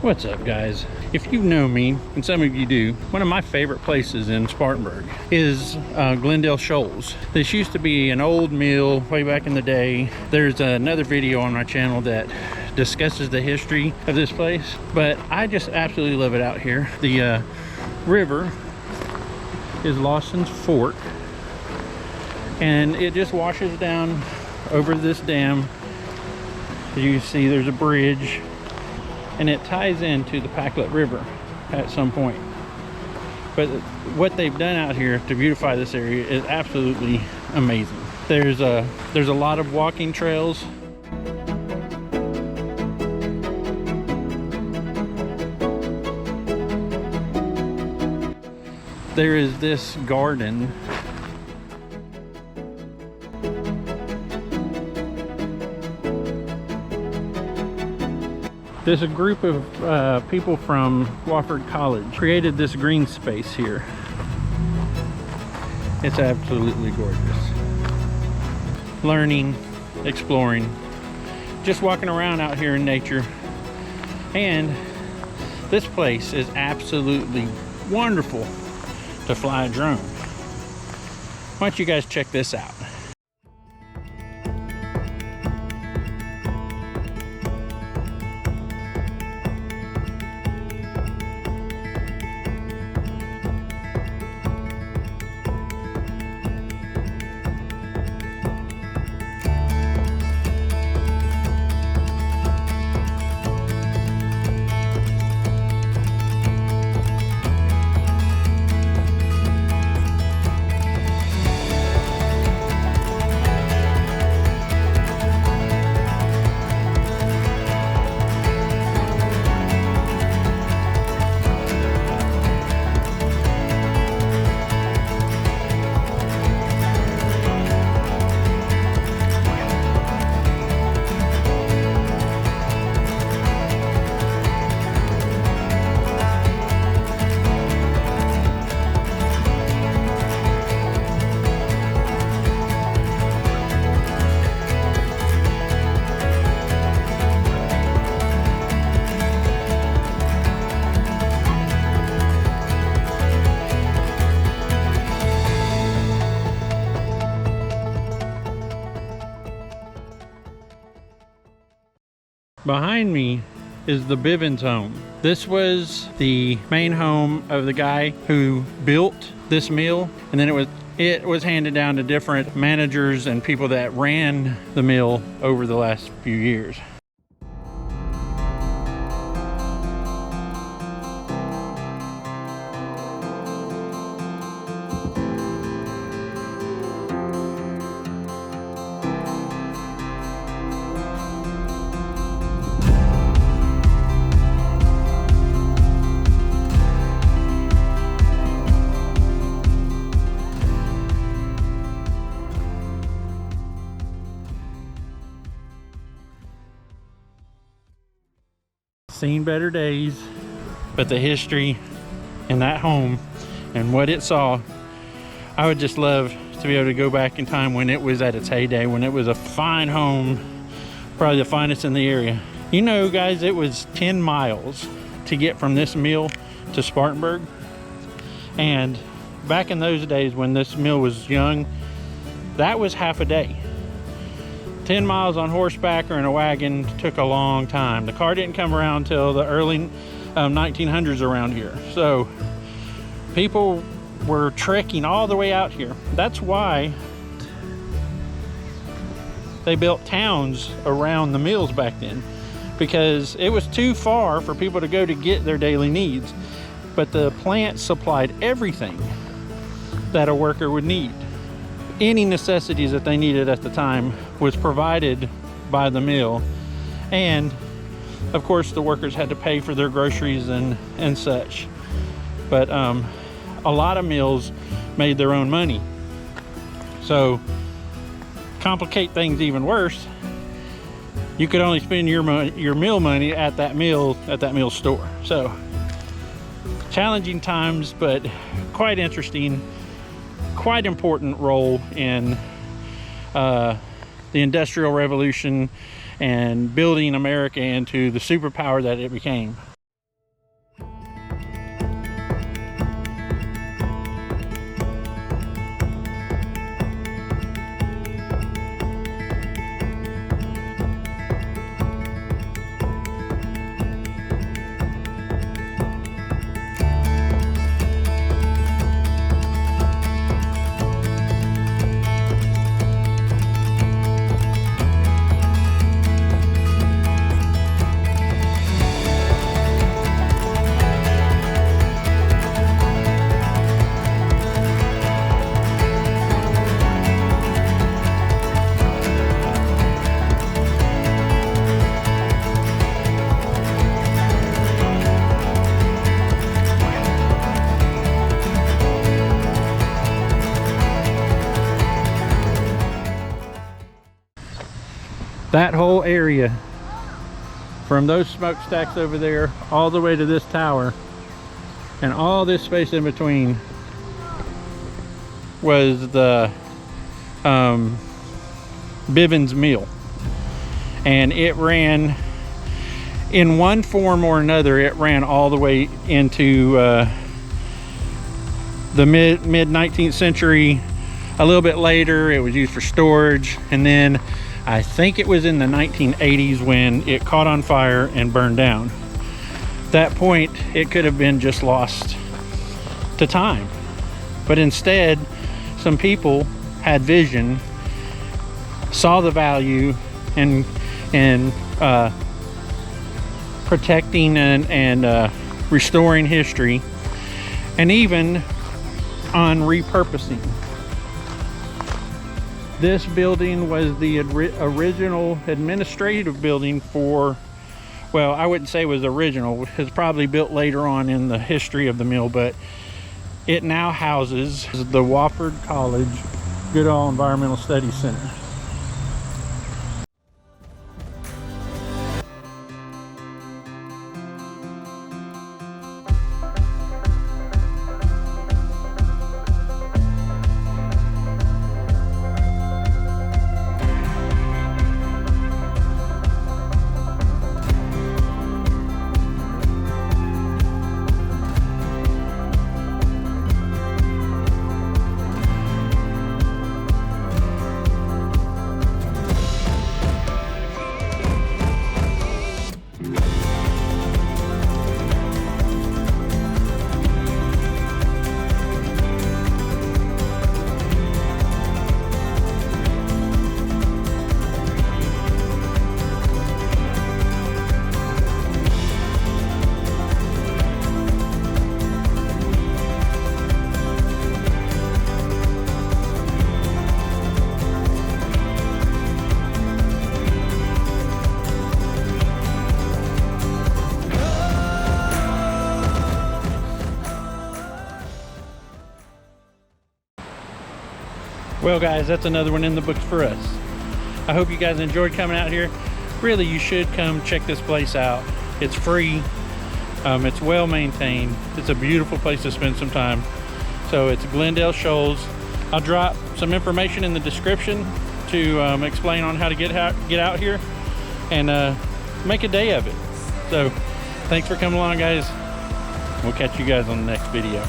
What's up, guys? If you know me, and some of you do, one of my favorite places in Spartanburg is Glendale Shoals. This used to be an old mill way back in the day. There's another video on my channel that discusses the history of this place, but I just absolutely love it out here. The river is Lawson's Fork, and it just washes down over this dam. As you can see, there's a bridge, and it ties into the Packlet River at some point. But what they've done out here to beautify this area is absolutely amazing. There's a lot of walking trails. There is this garden. There's a group of people from Wofford College created this green space here. It's absolutely gorgeous. Learning, exploring, just walking around out here in nature. And this place is absolutely wonderful to fly a drone. Why don't you guys check this out? Behind me is the Bivens home. This was the main home of the guy who built this mill, and then it was handed down to different managers and people that ran the mill over the last few years. Seen better days, but the history in that home and what it saw, I would just love to be able to go back in time when it was at its heyday, when it was a fine home, probably the finest in the area. You know, guys, it was 10 miles to get from this mill to Spartanburg, and back in those days when this mill was young, that was half a day. 10 miles on horseback or in a wagon took a long time. The car didn't come around till the early 1900s around here. So people were trekking all the way out here. That's why they built towns around the mills back then, because it was too far for people to go to get their daily needs. But the plant supplied everything that a worker would need. Any necessities that they needed at the time was provided by the mill, and of course the workers had to pay for their groceries and such. But a lot of mills made their own money. So complicate things even worse, you could only spend your mill money at that mill store. So challenging times, but quite interesting. Quite important role in the Industrial Revolution and building America into the superpower that it became. That whole area, from those smokestacks over there all the way to this tower, and all this space in between, was the Bivens Mill. And it ran, in one form or another, it ran all the way into the mid 19th century. A little bit later it was used for storage, and then I think it was in the 1980s when it caught on fire and burned down. At that point it could have been just lost to time, but instead some people had vision, saw the value in protecting and restoring history, and even on repurposing. This building was the original administrative building for, well, I wouldn't say it was original, it was probably built later on in the history of the mill, but it now houses the Wofford College Goodall Environmental Studies Center. Well guys, that's another one in the books for us. I hope you guys enjoyed coming out here. Really, you should come check this place out. It's free, it's well maintained, it's a beautiful place to spend some time. So it's Glendale Shoals. I'll drop some information in the description to explain on how to get out here and make a day of it. So thanks for coming along guys. We'll catch you guys on the next video.